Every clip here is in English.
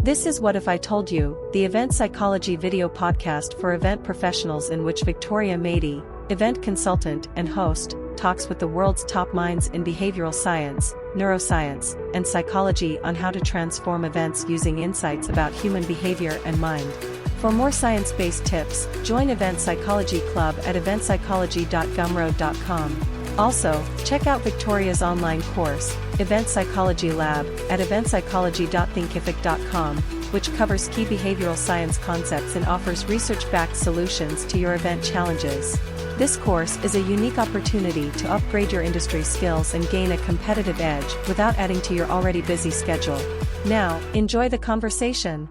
This is What If I Told You, the event psychology video podcast for event professionals in which Victoria Mady, event consultant and host, talks with the world's top minds in behavioral science, neuroscience, and psychology on how to transform events using insights about human behavior and mind. For more science-based tips, join Event Psychology Club at eventpsychology.gumroad.com. Also, check out Victoria's online course, Event Psychology Lab, at eventpsychology.thinkific.com, which covers key behavioral science concepts and offers research-backed solutions to your event challenges. This course is a unique opportunity to upgrade your industry skills and gain a competitive edge without adding to your already busy schedule. Now, enjoy the conversation.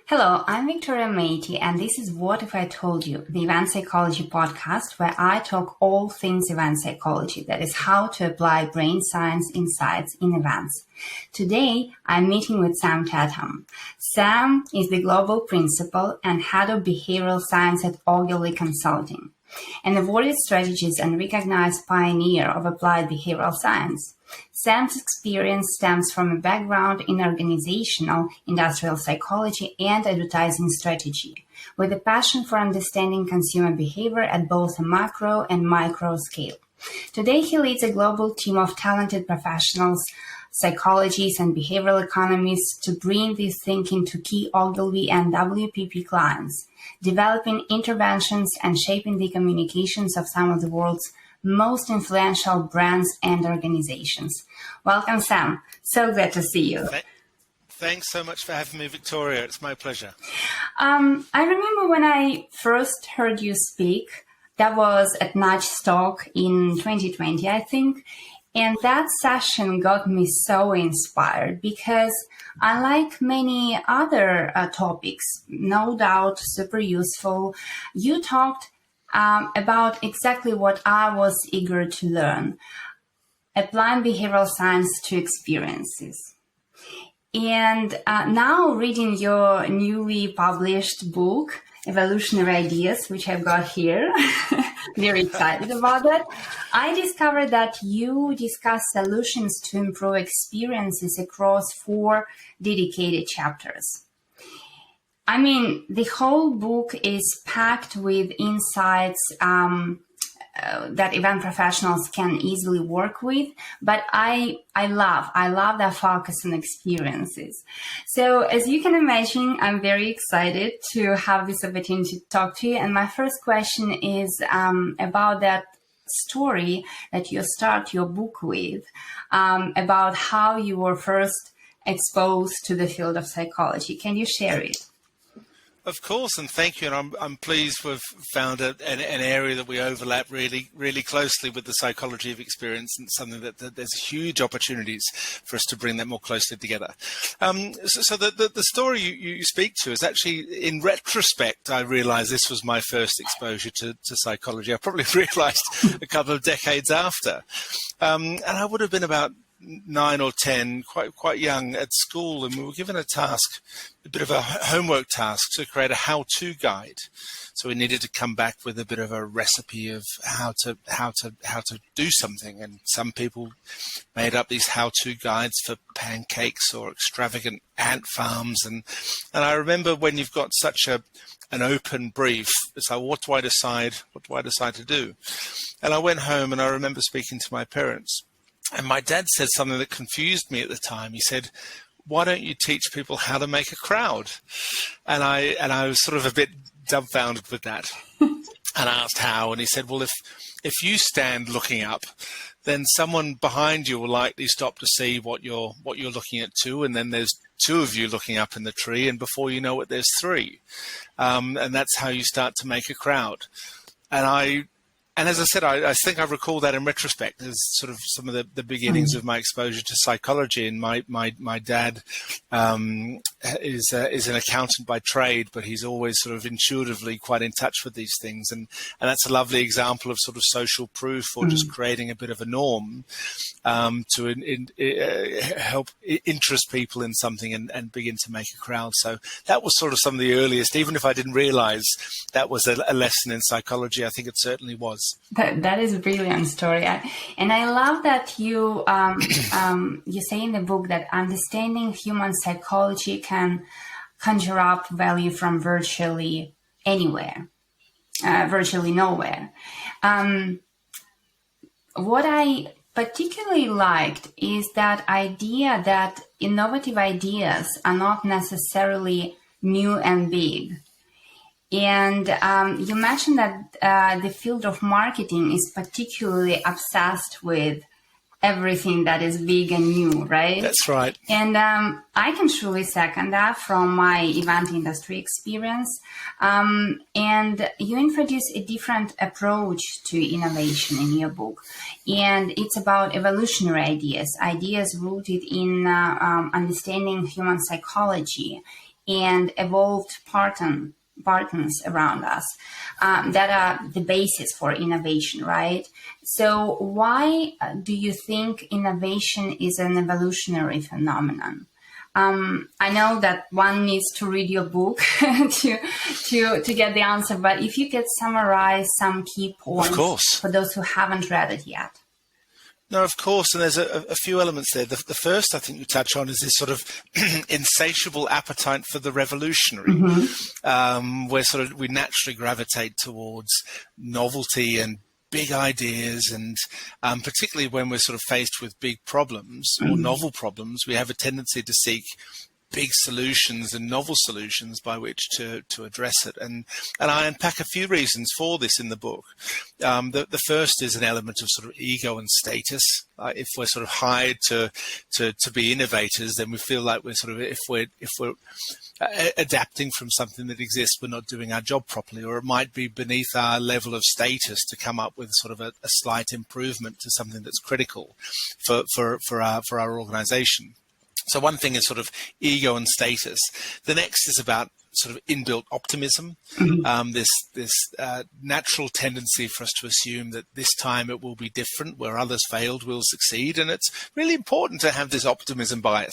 Hello, I'm Victoria Mady, and this is What If I Told You, the event psychology podcast where I talk all things event psychology, that is how to apply brain science insights in events. Today, I'm meeting with Sam Tatam. Sam is the global principal and head of behavioral science at Ogilvy Consulting, an awarded strategist and recognized pioneer of applied behavioral science. Sam's experience stems from a background in organizational, industrial psychology, and advertising strategy, with a passion for understanding consumer behavior at both a macro and micro scale. Today, he leads a global team of talented professionals, psychologists, and behavioral economists to bring this thinking to key Ogilvy and WPP clients, developing interventions and shaping the communications of some of the world's most influential brands and organizations. Welcome, Sam. So glad to see you. Thanks so much for having me, Victoria. It's my pleasure. I remember when I first heard you speak, that was at Nudgestock in 2020, I think. And that session got me so inspired because unlike many other topics, no doubt super useful, you talked about exactly what I was eager to learn, applying behavioral science to experiences. And now reading your newly published book, Evolutionary Ideas, which I've got here, very excited about that, I discovered that you discuss solutions to improve experiences across 4 dedicated chapters. I mean, the whole book is packed with insights that event professionals can easily work with, but I love that focus on experiences. So as you can imagine, I'm very excited to have this opportunity to talk to you. And my first question is about that story that you start your book with, about how you were first exposed to the field of psychology. Can you share it? Of course, and thank you. And I'm pleased we've found an area that we overlap really, really closely with the psychology of experience, and something that there's huge opportunities for us to bring that more closely together. So the story you speak to is actually, in retrospect, I realized this was my first exposure to psychology. I probably realized a couple of decades after. And I would have been about 9 or 10, quite young, at school, and we were given a task, a bit of a homework task, to create a how-to guide. So we needed to come back with a bit of a recipe of how to do something. And some people made up these how-to guides for pancakes or extravagant ant farms. And I remember when you've got such an open brief, it's like, what do I decide to do? And I went home and I remember speaking to my parents. And my dad said something that confused me at the time. He said, "Why don't you teach people how to make a crowd?" And I was sort of a bit dumbfounded with that. And I asked how, and he said, "Well, if you stand looking up, then someone behind you will likely stop to see what you're looking at too, and then there's 2 of you looking up in the tree, and before you know it, there's 3, and that's how you start to make a crowd." And as I said, I think I recall that in retrospect as sort of some of the beginnings of my exposure to psychology. And my dad is an accountant by trade, but he's always sort of intuitively quite in touch with these things. And that's a lovely example of sort of social proof, or just creating a bit of a norm to help interest people in something and begin to make a crowd. So that was sort of some of the earliest, even if I didn't realize that was a lesson in psychology, I think it certainly was. That is a brilliant story. And I love that you say in the book that understanding human psychology can conjure up value from virtually anywhere, virtually nowhere. What I particularly liked is that idea that innovative ideas are not necessarily new and big. And you mentioned that the field of marketing is particularly obsessed with everything that is big and new, right? That's right. And I can truly second that from my event industry experience. And you introduce a different approach to innovation in your book. And it's about evolutionary ideas, ideas rooted in understanding human psychology and evolved patterns around us that are the basis for innovation, right? So why do you think innovation is an evolutionary phenomenon? I know that one needs to read your book to get the answer, but if you could summarize some key points, of course, for those who haven't read it yet. No, of course, and there's a few elements there. The first I think you touch on is this sort of insatiable appetite for the revolutionary, where we naturally gravitate towards novelty and big ideas, and particularly when we're sort of faced with big problems or novel problems, we have a tendency to seek big solutions and novel solutions by which to address it. And I unpack a few reasons for this in the book. The first is an element of sort of ego and status. If we're sort of hired to be innovators, then we feel like we're sort of, if we're adapting from something that exists, we're not doing our job properly, or it might be beneath our level of status to come up with sort of a slight improvement to something that's critical for our organization. So one thing is sort of ego and status. The next is about sort of inbuilt optimism, this natural tendency for us to assume that this time it will be different, where others failed, we'll succeed. And it's really important to have this optimism bias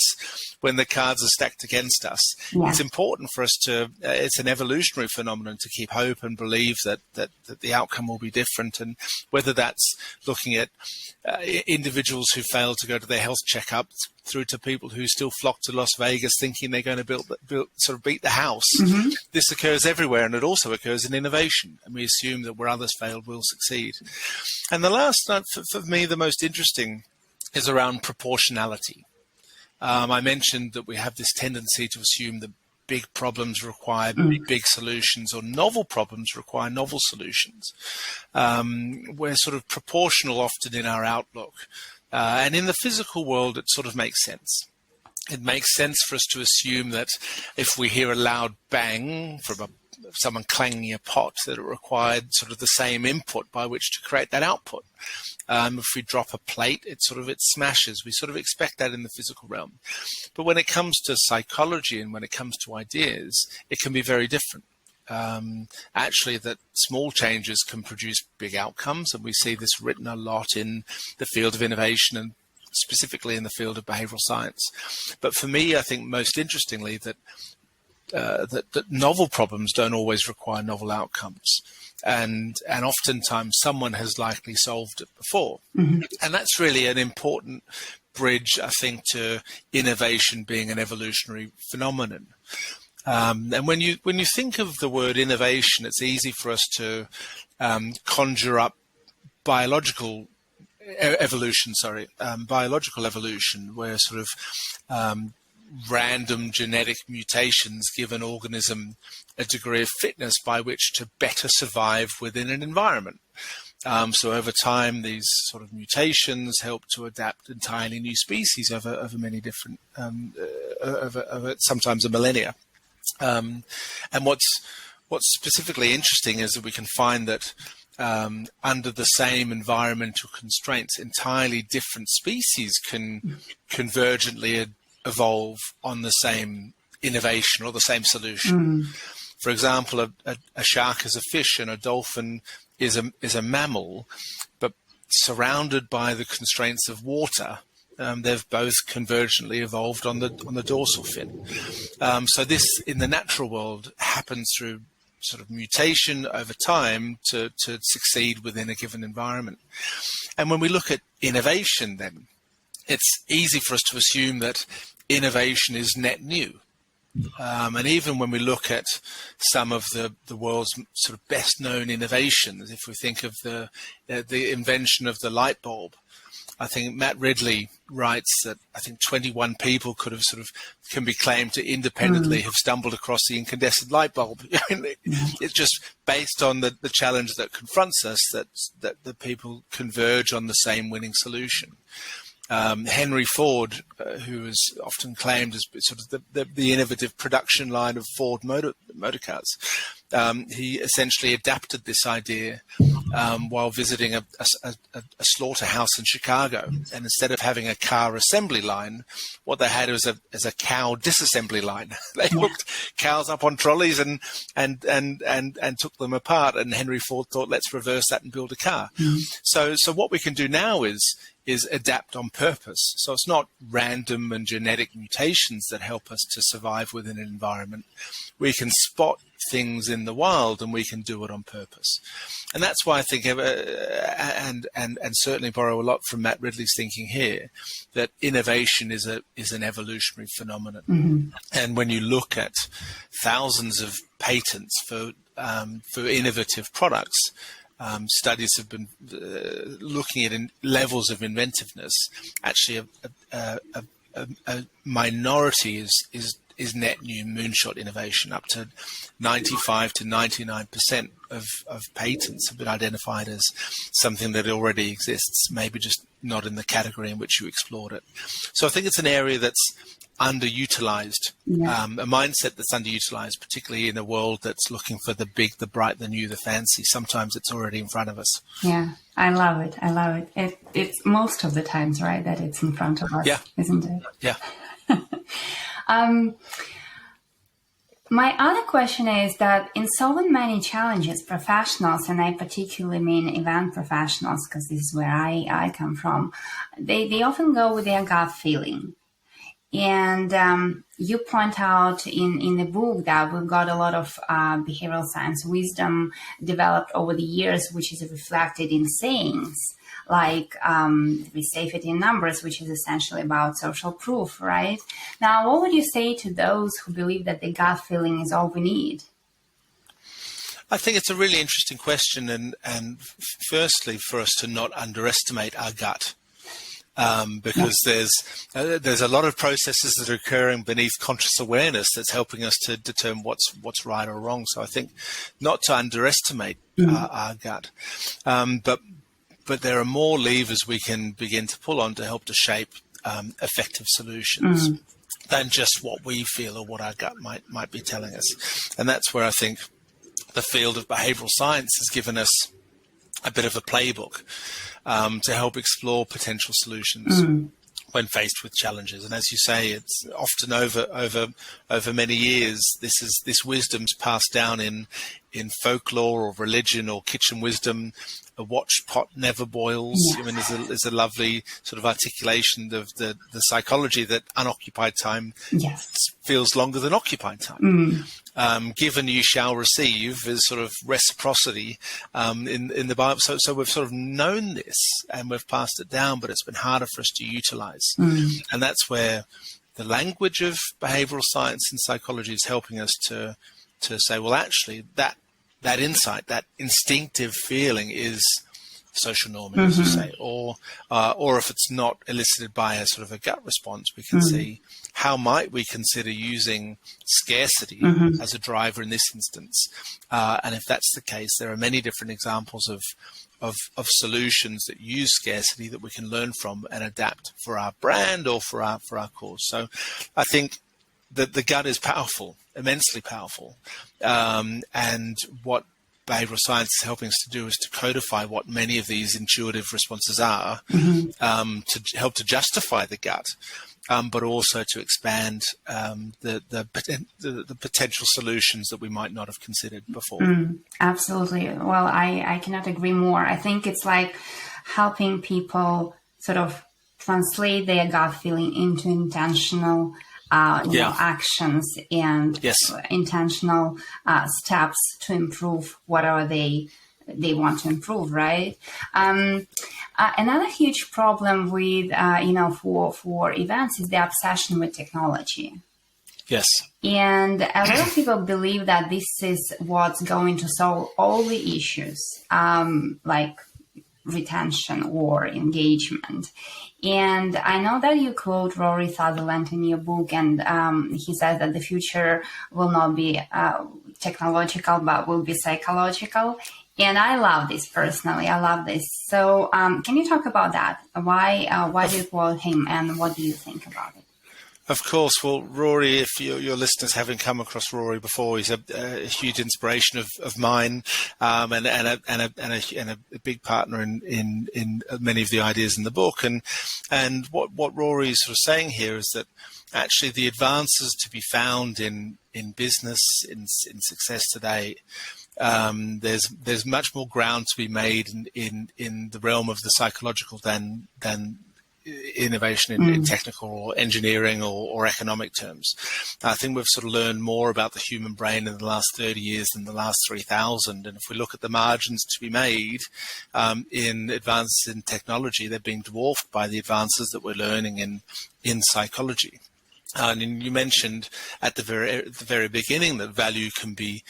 when the cards are stacked against us. Yeah. It's important for us to, it's an evolutionary phenomenon to keep hope and believe that the outcome will be different. And whether that's looking at individuals who failed to go to their health checkups, through to people who still flock to Las Vegas thinking they're going to beat the house. This occurs everywhere, and it also occurs in innovation. And we assume that where others failed, we'll succeed. And the last, for me, the most interesting is around proportionality. I mentioned that we have this tendency to assume that big problems require big solutions, or novel problems require novel solutions. We're sort of proportional often in our outlook. And in the physical world, it sort of makes sense. It makes sense for us to assume that if we hear a loud bang from someone clanging a pot, that it required sort of the same input by which to create that output. If we drop a plate, it smashes. We sort of expect that in the physical realm. But when it comes to psychology and when it comes to ideas, it can be very different. Actually, that small changes can produce big outcomes, and we see this written a lot in the field of innovation and specifically in the field of behavioral science. But for me, I think most interestingly that novel problems don't always require novel outcomes, and oftentimes someone has likely solved it before, and that's really an important bridge, I think, to innovation being an evolutionary phenomenon. And when you think of the word innovation, it's easy for us to conjure up biological evolution, where sort of random genetic mutations give an organism a degree of fitness by which to better survive within an environment. So over time, these sort of mutations help to adapt entirely new species over many different, over sometimes a millennia. And what's specifically interesting is that we can find that under the same environmental constraints, entirely different species can convergently evolve on the same innovation or the same solution. For example, a shark is a fish and a dolphin is a mammal, but surrounded by the constraints of water. They've both convergently evolved on the dorsal fin. So this, in the natural world, happens through sort of mutation over time to succeed within a given environment. And when we look at innovation, then it's easy for us to assume that innovation is net new. And even when we look at some of the world's sort of best known innovations, if we think of the invention of the light bulb, I think Matt Ridley writes that I think 21 people can be claimed to independently have stumbled across the incandescent light bulb. It's just based on the challenge that confronts us that the people converge on the same winning solution. Henry Ford, who is often claimed as sort of the innovative production line of Ford motor cars, he essentially adapted this idea while visiting a slaughterhouse in Chicago. And instead of having a car assembly line, what they had was a cow disassembly line. They hooked cows up on trolleys and took them apart. And Henry Ford thought, let's reverse that and build a car. So what we can do now is adapt on purpose. So it's not random and genetic mutations that help us to survive within an environment. We can spot things in the wild and we can do it on purpose. And that's why I think, and certainly borrow a lot from Matt Ridley's thinking here, that innovation is an evolutionary phenomenon. And when you look at thousands of patents for innovative products, studies have been looking at levels of inventiveness. Actually, a minority is net new moonshot innovation. Up to 95 to 99% of patents have been identified as something that already exists, maybe just not in the category in which you explored it. So I think it's an area that's underutilized, a mindset that's underutilized, particularly in a world that's looking for the big, the bright, the new, the fancy. Sometimes it's already in front of us. Yeah, I love it. I love it. It's most of the times, right, that it's in front of us, isn't it? Yeah. My other question is that in solving many challenges, professionals, and I particularly mean event professionals, because this is where I come from, they often go with their gut feeling. And you point out in the book that we've got a lot of behavioral science wisdom developed over the years, which is reflected in sayings like the safety in numbers, which is essentially about social proof, right? Now, what would you say to those who believe that the gut feeling is all we need? I think it's a really interesting question, and firstly, for us to not underestimate our gut. Because there's a lot of processes that are occurring beneath conscious awareness that's helping us to determine what's right or wrong. So I think not to underestimate our gut, but there are more levers we can begin to pull on to help to shape effective solutions than just what we feel or what our gut might be telling us. And that's where I think the field of behavioral science has given us a bit of a playbook to help explore potential solutions when faced with challenges. And as you say, it's often over many years, this wisdom's passed down in folklore or religion or kitchen wisdom. A watched pot never boils. I mean, there's a lovely sort of articulation of the psychology that unoccupied time feels longer than occupied time. Given you shall receive is sort of reciprocity in the Bible. So we've sort of known this and we've passed it down, but it's been harder for us to utilize. And that's where the language of behavioral science and psychology is helping us to say, well, actually, that insight, that instinctive feeling is social norming, as you say, or if it's not elicited by a sort of a gut response, we can see how might we consider using scarcity as a driver in this instance. And if that's the case, there are many different examples of solutions that use scarcity that we can learn from and adapt for our brand or for our cause. So I think that the gut is powerful, immensely powerful. And what behavioral science is helping us to do is to codify what many of these intuitive responses are, to help to justify the gut, but also to expand the potential solutions that we might not have considered before. Absolutely. Well, I cannot agree more. I think it's like helping people sort of translate their gut feeling into intentional actions and intentional steps to improve whatever they want to improve, right? Another huge problem with, for events is the obsession with technology. Yes. And a lot of people believe that this is what's going to solve all the issues, like retention or engagement. And I know that you quote Rory Sutherland in your book, and he says that the future will not be technological, but will be psychological. And I love this personally. I love this. So can you talk about that? Why do you quote him, and what do you think about it? Of course. Well, Rory, if your listeners haven't come across Rory before, he's a huge inspiration of mine, and a big partner in many of the ideas in the book. And what Rory is sort of saying here is that actually the advances to be found in business, in success today, there's much more ground to be made in the realm of the psychological than innovation in technical or engineering or economic terms. I think we've sort of learned more about the human brain in the last 30 years than the last 3,000. And if we look at the margins to be made in advances in technology, they're being dwarfed by the advances that we're learning in psychology. And you mentioned at the very beginning that value can be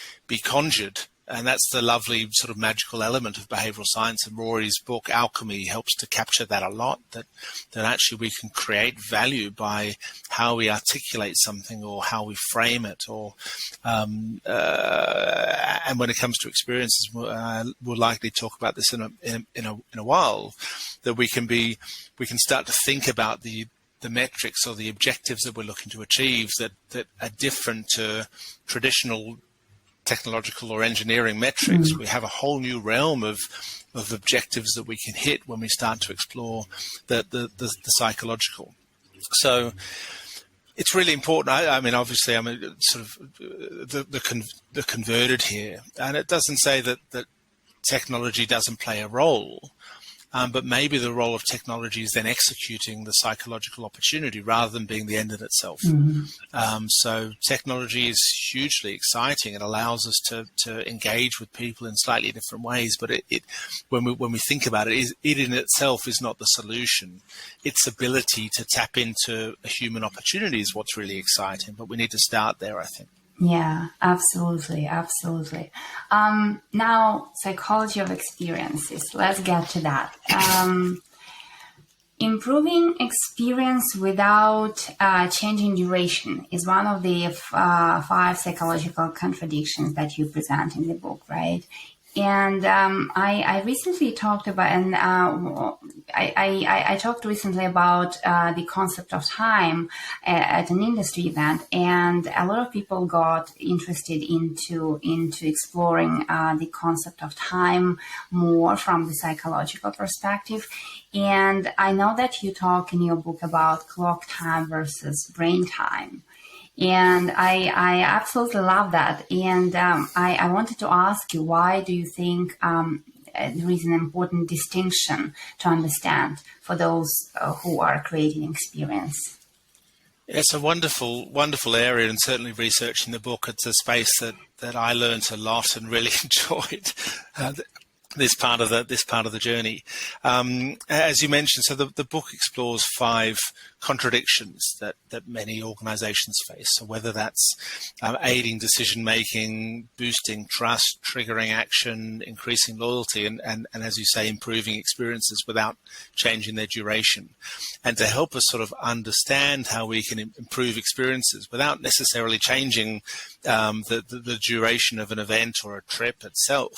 conjured. And that's the lovely sort of magical element of behavioral science. And Rory's book, Alchemy, helps to capture that a lot, that actually we can create value by how we articulate something or how we frame it. And when it comes to experiences, we'll likely talk about this in a while, that we can start to think about the metrics or the objectives that we're looking to achieve that are different to traditional technological or engineering metrics. We have a whole new realm of objectives that we can hit when we start to explore the psychological. So it's really important. I mean, obviously, I'm sort of the converted here, and it doesn't say that technology doesn't play a role. But maybe the role of technology is then executing the psychological opportunity rather than being the end in itself. So technology is hugely exciting. It allows us to engage with people in slightly different ways. But when we think about it, it in itself is not the solution. Its ability to tap into a human opportunity is what's really exciting. But we need to start there, I think. Yeah, absolutely. Absolutely. Now, psychology of experiences. Let's get to that. Improving experience without changing duration is one of the 5 psychological contradictions that you present in the book, right? And I recently talked about, and I talked recently about the concept of time at an industry event, and a lot of people got interested into exploring the concept of time more from the psychological perspective. And I know that you talk in your book about clock time versus brain time. And I absolutely love that. And I wanted to ask you, why do you think there is an important distinction to understand for those who are creating experience? It's a wonderful, wonderful area, and certainly researching the book, it's a space that I learned a lot and really enjoyed. This part of the journey. As you mentioned, so the book explores 5 contradictions that many organizations face. So whether that's aiding decision-making, boosting trust, triggering action, increasing loyalty, and as you say, improving experiences without changing their duration. And to help us sort of understand how we can improve experiences without necessarily changing the duration of an event or a trip itself,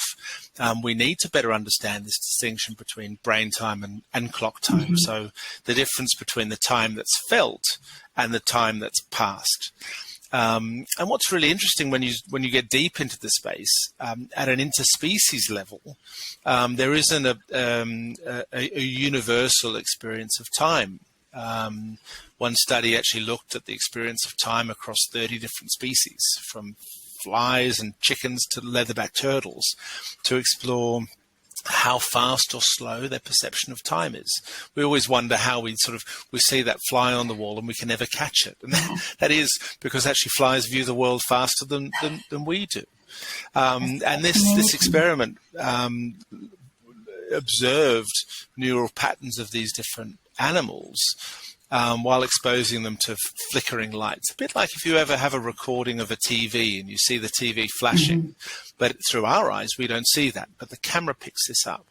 we need to better understand this distinction between brain time and clock time. So the difference between the time that's felt and the time that's passed. And what's really interesting when you get deep into the space, at an interspecies level, there isn't a universal experience of time. One study actually looked at the experience of time across 30 different species, from flies and chickens to leatherback turtles, to explore how fast or slow their perception of time is. We always wonder how we see that fly on the wall and we can never catch it. And that is because actually flies view the world faster than we do. And this experiment observed neural patterns of these different animals while exposing them to flickering lights. A bit like if you ever have a recording of a TV and you see the TV flashing, but through our eyes we don't see that, but the camera picks this up.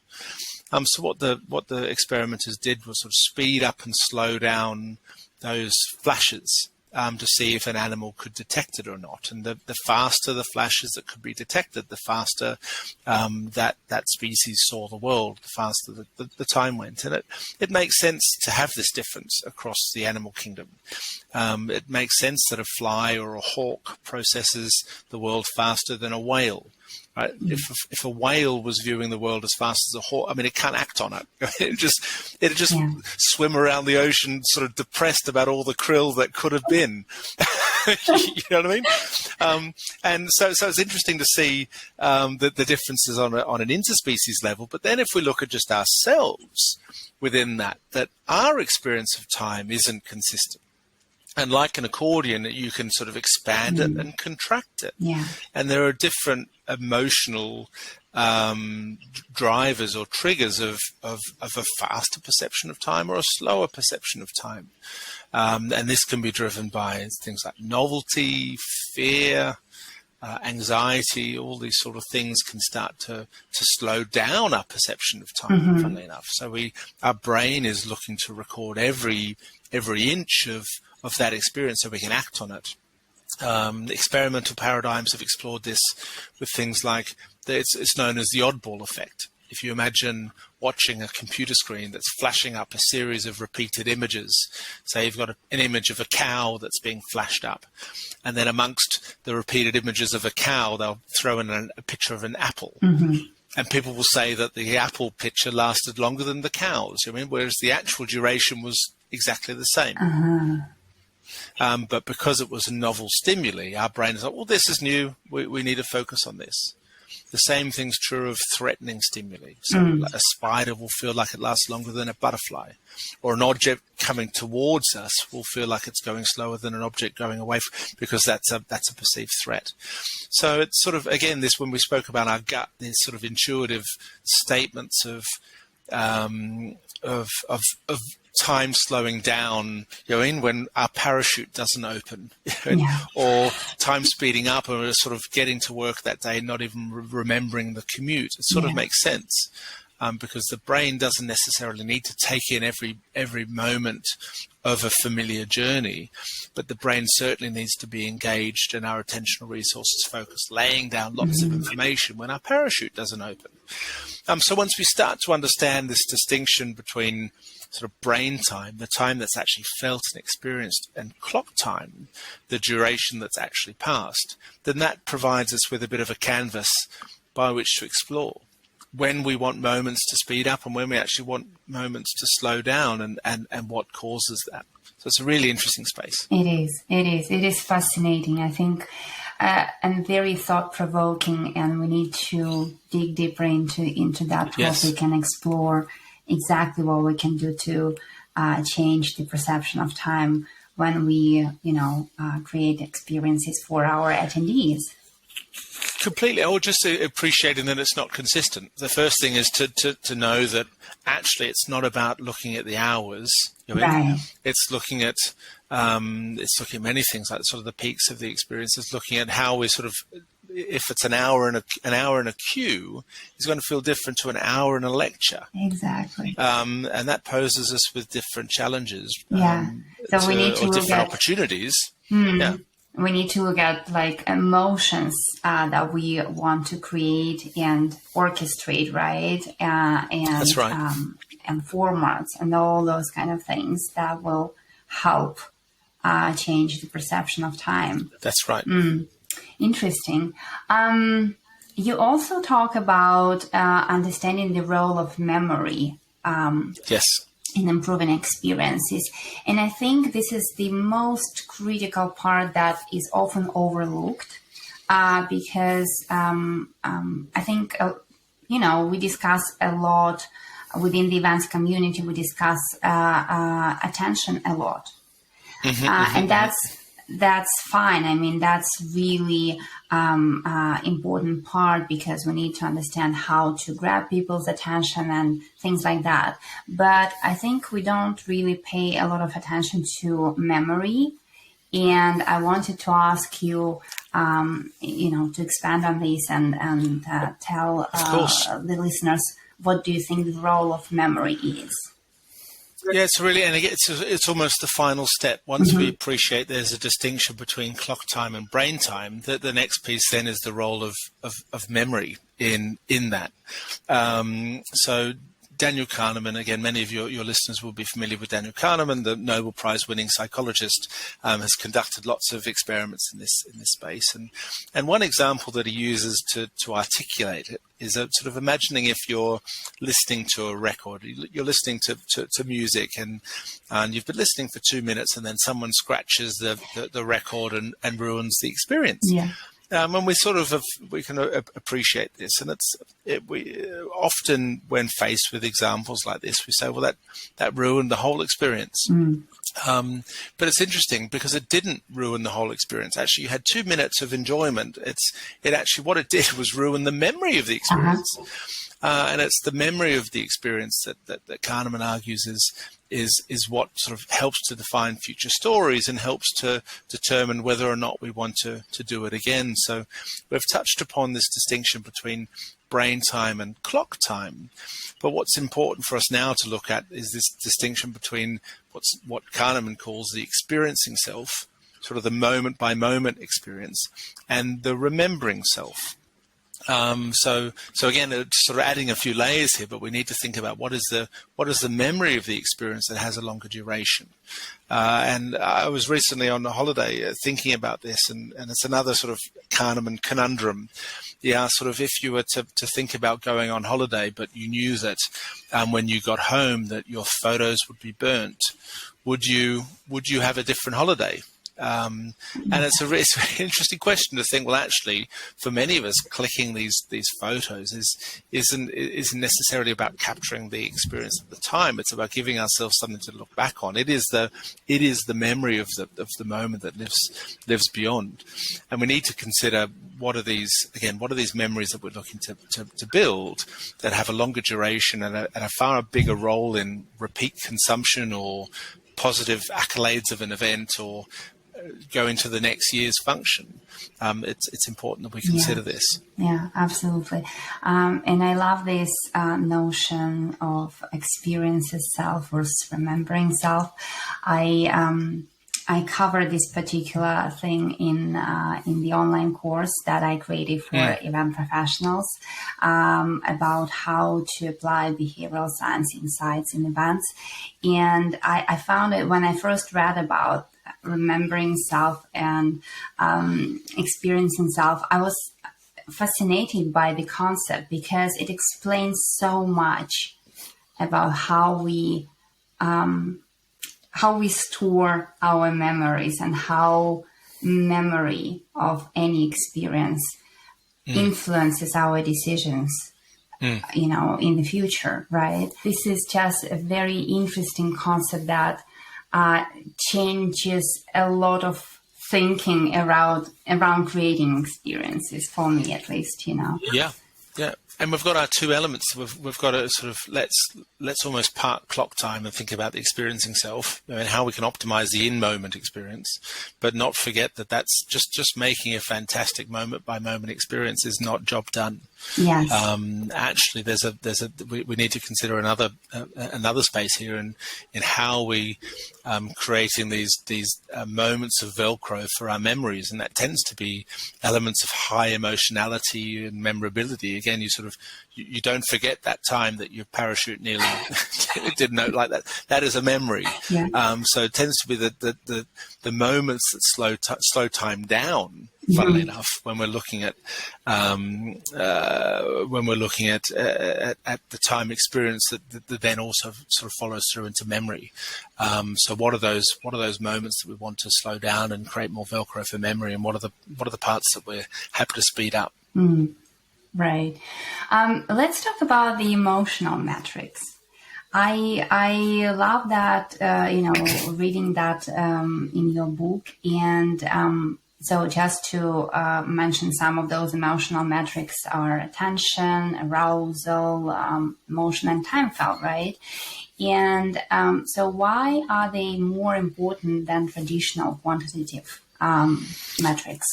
So what the experimenters did was sort of speed up and slow down those flashes to see if an animal could detect it or not. And the faster the flashes that could be detected, the faster that species saw the world, the faster the time went. And it makes sense to have this difference across the animal kingdom. It makes sense that a fly or a hawk processes the world faster than a whale. Right? If a whale was viewing the world as fast as a hawk, I mean, it can't act on it. It'd just swim around the ocean, sort of depressed about all the krill that could have been. You know what I mean? And so it's interesting to see the differences on an interspecies level. But then if we look at just ourselves within that our experience of time isn't consistent. And like an accordion, you can sort of expand it and contract it. Yeah. And there are different emotional drivers or triggers of a faster perception of time or a slower perception of time. And this can be driven by things like novelty, fear, anxiety. All these sort of things can start to slow down our perception of time, funnily enough. So our brain is looking to record every inch of that experience so we can act on it. Experimental paradigms have explored this with things like, it's known as the oddball effect. If you imagine watching a computer screen that's flashing up a series of repeated images, say you've got an image of a cow that's being flashed up, and then amongst the repeated images of a cow, they'll throw in a picture of an apple. And people will say that the apple picture lasted longer than the cows, whereas the actual duration was exactly the same. But because it was a novel stimuli, our brain is like, well, this is new. We need to focus on this. The same thing's true of threatening stimuli. So a spider will feel like it lasts longer than a butterfly, or an object coming towards us will feel like it's going slower than an object going away because that's a perceived threat. So it's sort of, again, this, when we spoke about our gut, these sort of intuitive statements of time slowing down, when our parachute doesn't open, or time speeding up, and we're sort of getting to work that day, not even remembering the commute. It sort of makes sense because the brain doesn't necessarily need to take in every moment of a familiar journey, but the brain certainly needs to be engaged and our attentional resources focused, laying down lots of information when our parachute doesn't open. So once we start to understand this distinction between sort of brain time, the time that's actually felt and experienced, and clock time, the duration that's actually passed, then that provides us with a bit of a canvas by which to explore when we want moments to speed up and when we actually want moments to slow down, and what causes that. So it's a really interesting space. It is fascinating, I think, and very thought-provoking, and we need to dig deeper into that topic and explore exactly what we can do to change the perception of time when we, create experiences for our attendees. Completely. Or just appreciating that it's not consistent. The first thing is to know that actually it's not about looking at the hours. It's looking at many things, like sort of the peaks of the experience. It's looking at how we sort of, if it's an hour in a queue, is going to feel different to an hour in a lecture. Exactly. And that poses us with different challenges. So we need to look different opportunities. We need to look at like emotions that we want to create and orchestrate, right? And that's right. And formats and all those kind of things that will help change the perception of time. That's right. Interesting. You also talk about understanding the role of memory. Yes. In improving experiences. And I think this is the most critical part that is often overlooked because I think, we discuss a lot within the events community. We discuss attention a lot. And that's fine. I mean, that's really important part, because we need to understand how to grab people's attention and things like that. But I think we don't really pay a lot of attention to memory. And I wanted to ask you, to expand on this and tell the listeners, what do you think the role of memory is? Yeah, it's really, and again, it's almost the final step. Once we appreciate there's a distinction between clock time and brain time, the next piece then is the role of memory in that. So Daniel Kahneman, again, many of your listeners will be familiar with Daniel Kahneman, the Nobel Prize winning psychologist, has conducted lots of experiments in this space. And one example that he uses to articulate it is sort of imagining if you're listening to a record, you're listening to music, and you've been listening for 2 minutes, and then someone scratches the record and ruins the experience. Yeah. And we can appreciate this, and we often, when faced with examples like this, we say, well, that ruined the whole experience. But it's interesting, because it didn't ruin the whole experience. Actually, you had 2 minutes of enjoyment. It actually, what it did was ruin the memory of the experience. And it's the memory of the experience that Kahneman argues is what sort of helps to define future stories and helps to determine whether or not we want to do it again. So we've touched upon this distinction between brain time and clock time. But what's important for us now to look at is this distinction between what Kahneman calls the experiencing self, sort of the moment by moment experience, and the remembering self. So again, it's sort of adding a few layers here, but we need to think about what is the memory of the experience that has a longer duration. And I was recently on a holiday thinking about this, and it's another sort of Kahneman conundrum. Yeah, sort of if you were to think about going on holiday, but you knew that when you got home that your photos would be burnt, would you have a different holiday? And it's a very interesting question to think, well, actually, for many of us, clicking these photos isn't necessarily about capturing the experience at the time. It's about giving ourselves something to look back on. It is the memory of the moment that lives beyond. And we need to consider what are these memories that we're looking to build that have a longer duration and a far bigger role in repeat consumption or positive accolades of an event or go into the next year's function. It's important that we consider this. Yeah, absolutely. And I love this notion of experiencing self versus remembering self. I cover this particular thing in the online course that I created for event professionals about how to apply behavioral science insights in events. And I found it when I first read about remembering self and experiencing self, I was fascinated by the concept because it explains so much about how we store our memories and how memory of any experience influences our decisions, in the future, right? This is just a very interesting concept that changes a lot of thinking around creating experiences, for me at least, Yeah. And we've got our two elements. We've got to sort of let's almost park clock time and think about the experiencing self and how we can optimize the in-moment experience, but not forget that that's just making a fantastic moment-by-moment experience is not job done. Yes. Actually, we need to consider another space here in how we creating these moments of Velcro for our memories, and that tends to be elements of high emotionality and memorability. Again, you don't forget that time that your parachute nearly didn't know like that. That is a memory. Yeah. So it tends to be the moments that slow time down. Funnily enough, when we're looking at the time experience that then also sort of follows through into memory. So what are those moments that we want to slow down and create more Velcro for memory, and what are the parts that we're happy to speed up? Right. Let's talk about the emotional metrics. I love that, reading that in your book. And so just to mention some of those emotional metrics are attention, arousal, emotion, and time felt, right? And so why are they more important than traditional quantitative metrics?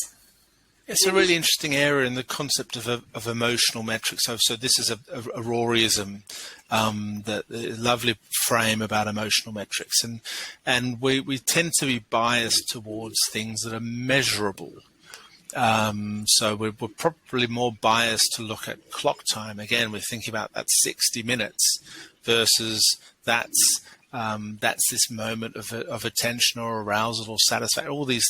It's a really interesting area in the concept of emotional metrics. So this is a Roryism, that a lovely frame about emotional metrics, and we tend to be biased towards things that are measurable. So we're probably more biased to look at clock time. Again, we're thinking about that 60 minutes versus that's this moment of attention or arousal or satisfaction. All these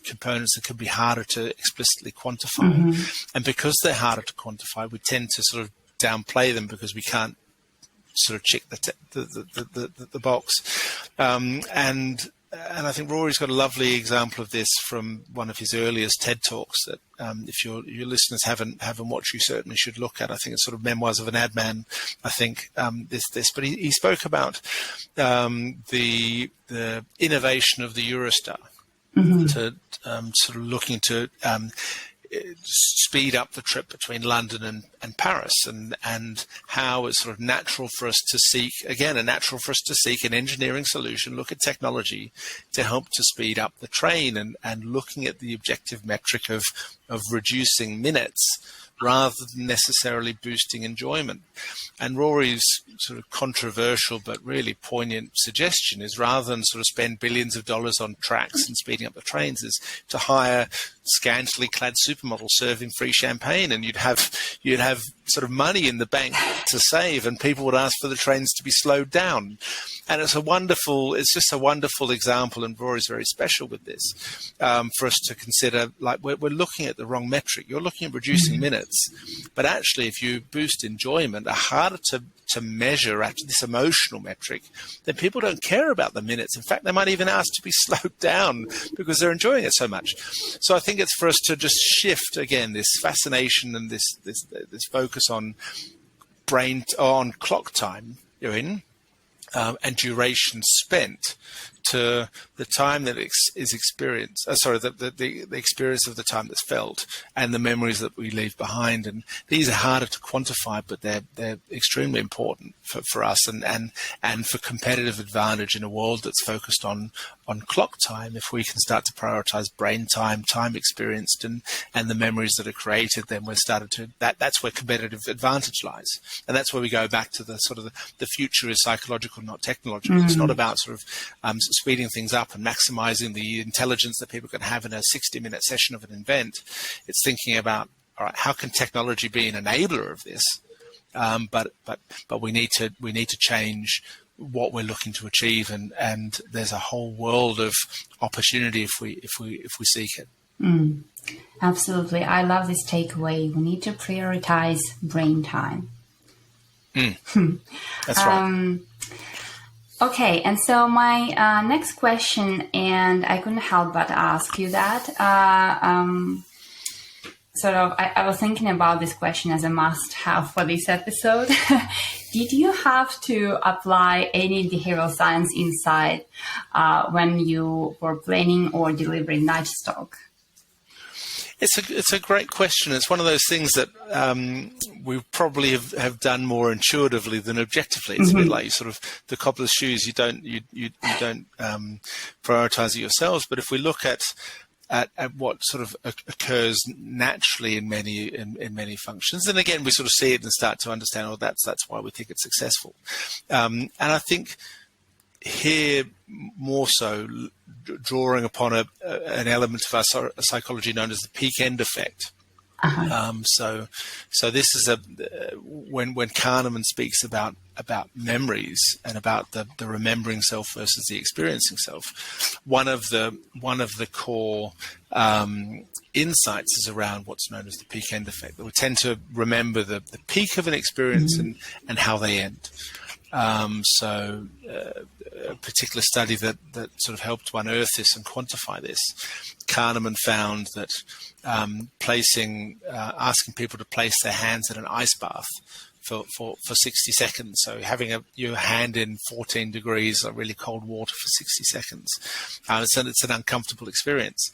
components that can be harder to explicitly quantify, and because they're harder to quantify, we tend to sort of downplay them because we can't sort of check the box. And I think Rory's got a lovely example of this from one of his earliest TED Talks that if your listeners haven't watched, you certainly should look at. I think it's sort of Memoirs of an Ad Man, I think, but he spoke about the innovation of the Eurostar to sort of looking to speed up the trip between London and Paris, and how it's sort of natural for us to seek an engineering solution, look at technology to help to speed up the train, and looking at the objective metric of reducing minutes rather than necessarily boosting enjoyment. And Rory's sort of controversial but really poignant suggestion is, rather than sort of spend billions of dollars on tracks and speeding up the trains, is to hire scantily clad supermodels serving free champagne, and you'd have sort of money in the bank to save, and people would ask for the trains to be slowed down. And it's just a wonderful example, and Rory's very special with this, for us to consider, like, we're looking at the wrong metric. You're looking at reducing minutes, but actually if you boost enjoyment, are harder to measure at this emotional metric, then people don't care about the minutes. In fact, they might even ask to be slowed down because they're enjoying it so much. So I think it's for us to just shift again this fascination and this focus on clock time you're in, and duration spent, to the time that is experienced. The experience of the time that's felt, and the memories that we leave behind. And these are harder to quantify, but they're extremely important for us and for competitive advantage in a world that's focused on clock time. If we can start to prioritize brain time experienced, and the memories that are created, then we're started to that's where competitive advantage lies. And that's where we go back to the sort of the future is psychological, not technological. It's not about sort of speeding things up and maximizing the intelligence that people can have in a 60-minute session of an event. It's thinking about, all right, how can technology be an enabler of this? But we need to change what we're looking to achieve, and there's a whole world of opportunity if we seek it. Absolutely, I love this takeaway. We need to prioritize brain time. That's right. Okay, and so my next question, and I couldn't help but ask you that. I was thinking about this question as a must-have for this episode. Did you have to apply any behavioral science insight when you were planning or delivering Nudgestock? It's a great question. It's one of those things that we probably have done more intuitively than objectively. It's a bit like sort of the cobbler's shoes. You don't prioritize it yourselves. But if we look at what sort of occurs naturally in many functions, and again we sort of see it and start to understand. Oh, that's why we think it's successful. And I think here more so drawing upon an element of our psychology known as the peak end effect. So this is when Kahneman speaks about memories and about the remembering self versus the experiencing self. One of the core insights is around what's known as the peak end effect. That we tend to remember the peak of an experience and how they end. A particular study that sort of helped to unearth this and quantify this, Kahneman found that asking people to place their hands in an ice bath for 60 seconds. So having your hand in 14 degrees of really cold water for 60 seconds. It's an uncomfortable experience.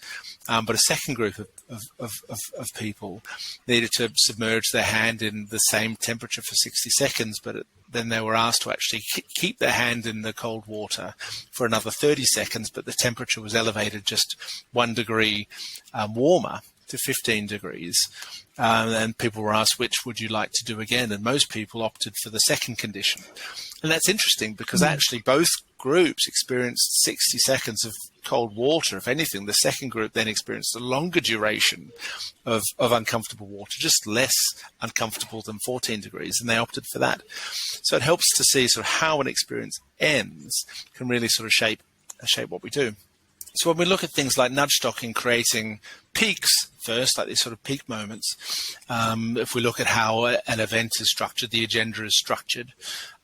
But a second group of people needed to submerge their hand in the same temperature for 60 seconds, but then they were asked to actually keep their hand in the cold water for another 30 seconds, but the temperature was elevated just 1 degree warmer to 15 degrees. And people were asked, which would you like to do again? And most people opted for the second condition. And that's interesting because actually both groups experienced 60 seconds of cold water. If anything, the second group then experienced a longer duration of uncomfortable water, just less uncomfortable than 14 degrees, and they opted for that. So it helps to see sort of how an experience ends can really sort of shape what we do. So when we look at things like Nudgestock in creating peaks first, like these sort of peak moments, if we look at how an event is structured, the agenda is structured.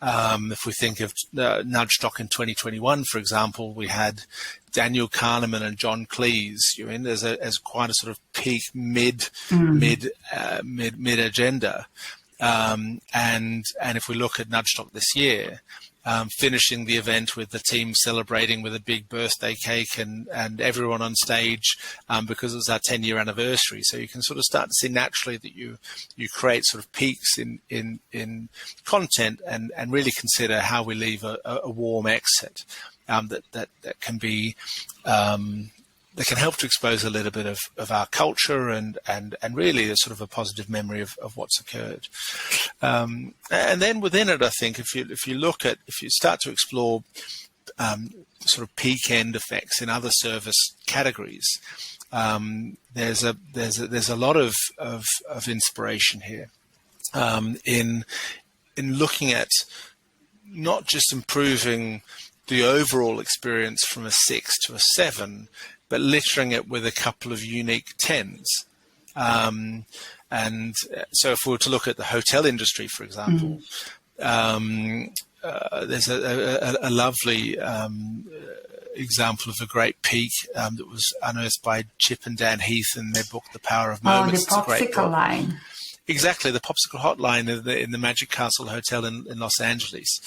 If we think of Nudgestock in 2021, for example, we had Daniel Kahneman and John Cleese as quite a sort of peak mid agenda. And if we look at Nudgestock this year, finishing the event with the team celebrating with a big birthday cake and everyone on stage because it was our 10-year anniversary. So you can sort of start to see naturally that you create sort of peaks in content and really consider how we leave a warm exit that can be that can help to expose a little bit of our culture and really a sort of a positive memory of what's occurred. And then within it, I think if you start to explore sort of peak end effects in other service categories, there's a lot of inspiration here in looking at not just improving the overall experience from a 6 to a 7, but littering it with a couple of unique 10s. And so if we were to look at the hotel industry, for example, there's a lovely example of a great peak that was unearthed by Chip and Dan Heath in their book, The Power of Moments. The popsicle line. Exactly, the popsicle hotline in the Magic Castle Hotel in Los Angeles.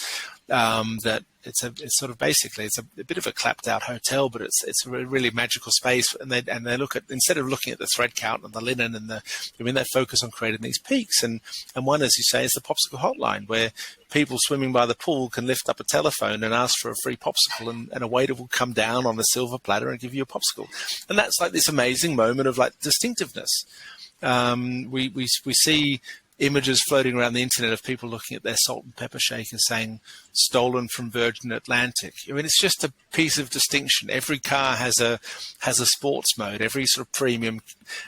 That it's sort of basically it's a bit of a clapped out hotel, but it's a really magical space. And they look at, instead of looking at the thread count and the linen and they focus on creating these peaks. And one, as you say, is the popsicle hotline, where people swimming by the pool can lift up a telephone and ask for a free popsicle, and a waiter will come down on a silver platter and give you a popsicle. And that's like this amazing moment of like distinctiveness. We see images floating around the internet of people looking at their salt and pepper shakers saying stolen from Virgin Atlantic. I mean, it's just a piece of distinction. Every car has a sports mode. Every sort of premium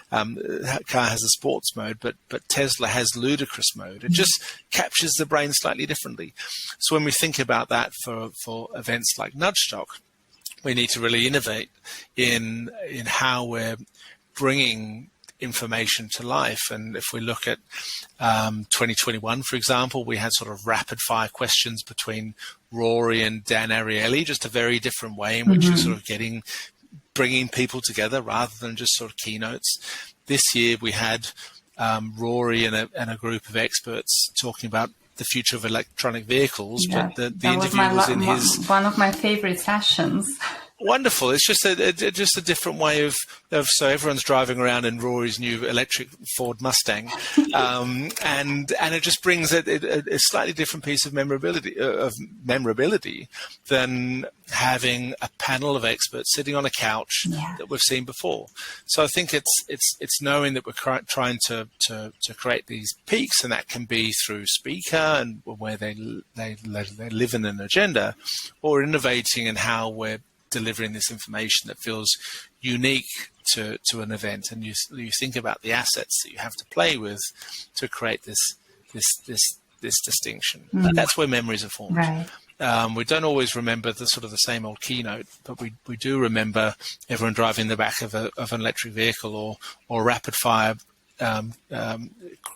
car has a sports mode, but Tesla has ludicrous mode. It just captures the brain slightly differently. So when we think about that for events like Nudgestock, we need to really innovate in how we're bringing information to life. And if we look at 2021, for example, we had sort of rapid fire questions between Rory and Dan Ariely, just a very different way in which you're sort of bringing people together rather than just sort of keynotes. This year we had Rory and a group of experts talking about the future of electronic vehicles, but the interview was in one of my favorite sessions. Wonderful. It's just a different way of so everyone's driving around in Rory's new electric Ford Mustang, and it just brings a slightly different piece of memorability than having a panel of experts sitting on a couch that we've seen before. So I think it's knowing that we're trying to create these peaks, and that can be through speaker and where they live in an agenda, or innovating in how we're delivering this information that feels unique to an event, and you think about the assets that you have to play with to create this distinction. That's where memories are formed. Right. We don't always remember the same old keynote, but we do remember everyone driving the back of an electric vehicle, or rapid fire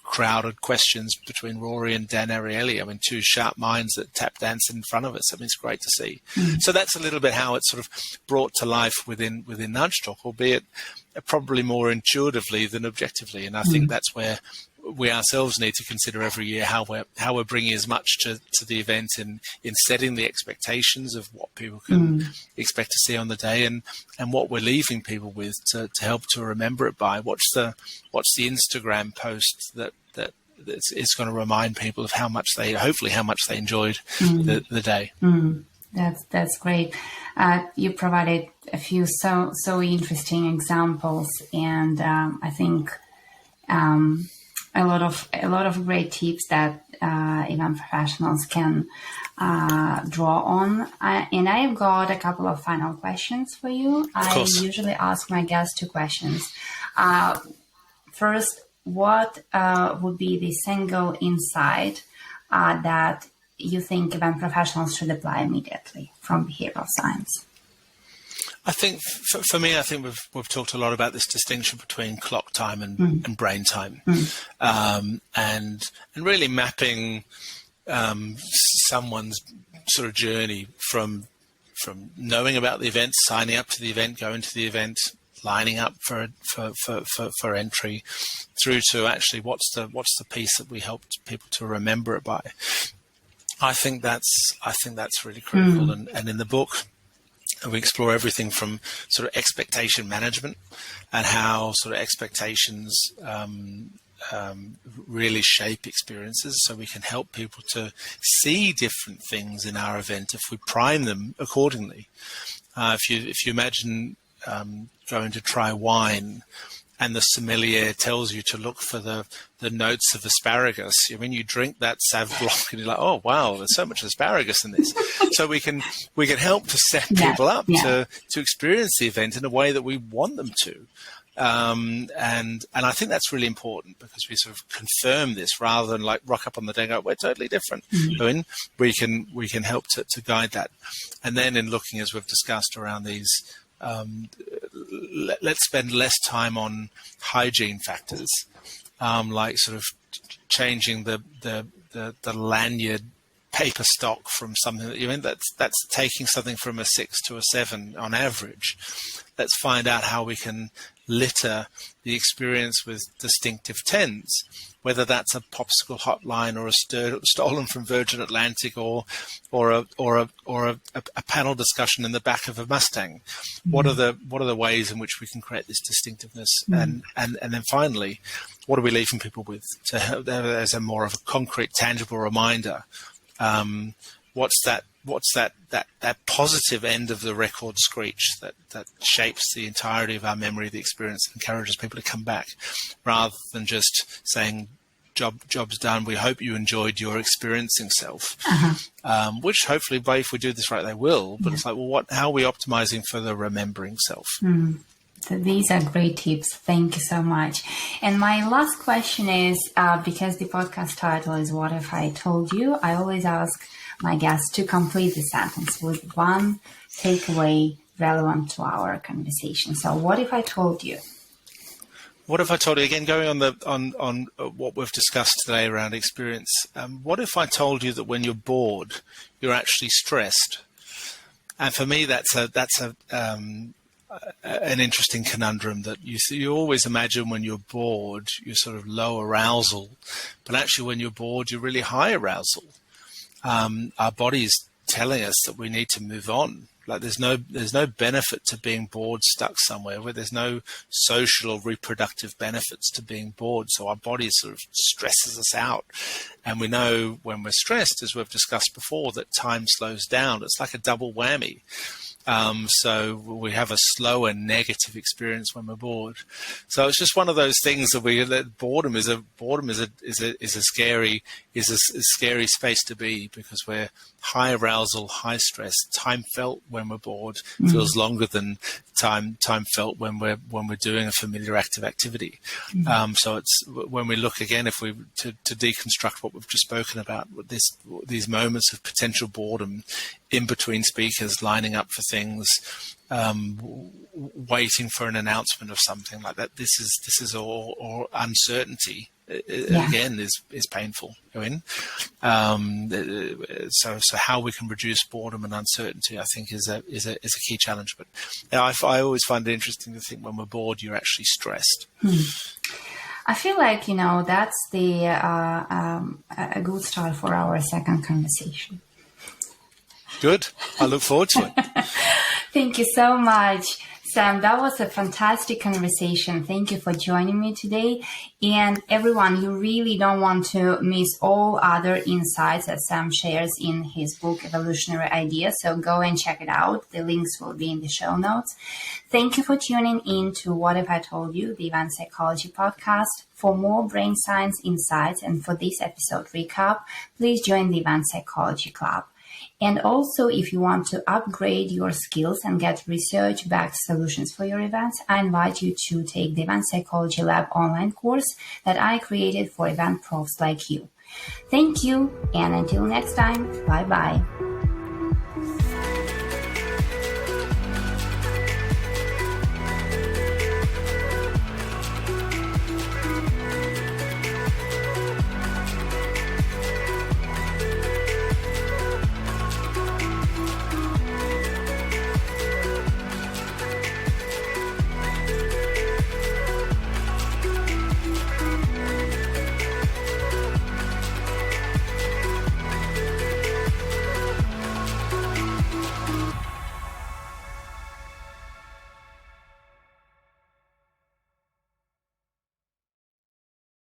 crowded questions between Rory and Dan Ariely. I mean, two sharp minds that tap dance in front of us. I mean, it's great to see. So that's a little bit how it's sort of brought to life within Nudgestock, albeit probably more intuitively than objectively. And I think that's where we ourselves need to consider every year how we're bringing as much to the event in setting the expectations of what people can expect to see on the day, and what we're leaving people with to help to remember it by. What's the Instagram post that is going to remind people of hopefully how much they enjoyed the day. That's great. You provided a few so interesting examples, and I think a lot of great tips that event professionals can draw on. And I have got a couple of final questions for you. I usually ask my guests 2 questions. First, what would be the single insight that you think event professionals should apply immediately from behavioral science? I think for me, I think we've talked a lot about this distinction between clock time and brain time, and really mapping someone's sort of journey from knowing about the event, signing up to the event, going to the event, lining up for entry, through to actually what's the piece that we help people to remember it by. I think that's really critical, and in the book we explore everything from sort of expectation management and how sort of expectations really shape experiences, so we can help people to see different things in our event if we prime them accordingly. If you imagine going to try wine, and the sommelier tells you to look for the notes of asparagus. I mean, you drink that Sauv Blanc and you're like, oh wow, there's so much asparagus in this. So we can help to set people up to experience the event in a way that we want them to. And I think that's really important, because we sort of confirm this rather than like rock up on the day and go, we're totally different. I mean, we can help to guide that. And then in looking, as we've discussed, around these, let's spend less time on hygiene factors, like sort of changing the lanyard paper stock from something that, you mean, that's taking something from a 6 to a 7 on average. Let's find out how we can litter the experience with distinctive 10s, whether that's a popsicle hotline or a stolen from Virgin Atlantic or a panel discussion in the back of a Mustang. What are the ways in which we can create this distinctiveness? And then finally, what are we leaving people with to help as a more of a concrete, tangible reminder? What's that positive end of the record screech that shapes the entirety of our memory of the experience, encourages people to come back, rather than just saying, job's done, we hope you enjoyed your experiencing self, which hopefully, if we do this right, they will. But it's like, well, how are we optimizing for the remembering self? So these are great tips. Thank you so much. And my last question is, because the podcast title is What If I Told You, I always ask my guests to complete the sentence with one takeaway relevant to our conversation. So what if I told you? What if I told you, again, going on what we've discussed today around experience, what if I told you that when you're bored, you're actually stressed? And for me, that's an interesting conundrum, that you always imagine when you're bored, you're sort of low arousal, but actually when you're bored, you're really high arousal. Our body's telling us that we need to move on. Like there's no benefit to being bored, stuck somewhere, where there's no social or reproductive benefits to being bored. So our body sort of stresses us out. And we know when we're stressed, as we've discussed before, that time slows down. It's like a double whammy. So we have a slower negative experience when we're bored. So it's just one of those things that boredom is a scary space to be, because we're high arousal, high stress. Time felt when we're bored feels longer than time felt when we're doing a familiar active activity. So it's when we look again, if we to deconstruct what we've just spoken about, these moments of potential boredom in between speakers, lining up for things, waiting for an announcement of something like that. This is all uncertainty again is painful. So how we can reduce boredom and uncertainty, I think, is a key challenge. But I always find it interesting to think when we're bored, you're actually stressed. I feel like that's a good start for our second conversation. Good. I look forward to it. Thank you so much, Sam. That was a fantastic conversation. Thank you for joining me today. And everyone, you really don't want to miss all other insights that Sam shares in his book, Evolutionary Ideas. So go and check it out. The links will be in the show notes. Thank you for tuning in to What If I Told You, the Event Psychology podcast. For more brain science insights and for this episode recap, please join the Event Psychology Club. And also, if you want to upgrade your skills and get research-backed solutions for your events, I invite you to take the Event Psychology Lab online course that I created for event profs like you. Thank you, and until next time, bye-bye.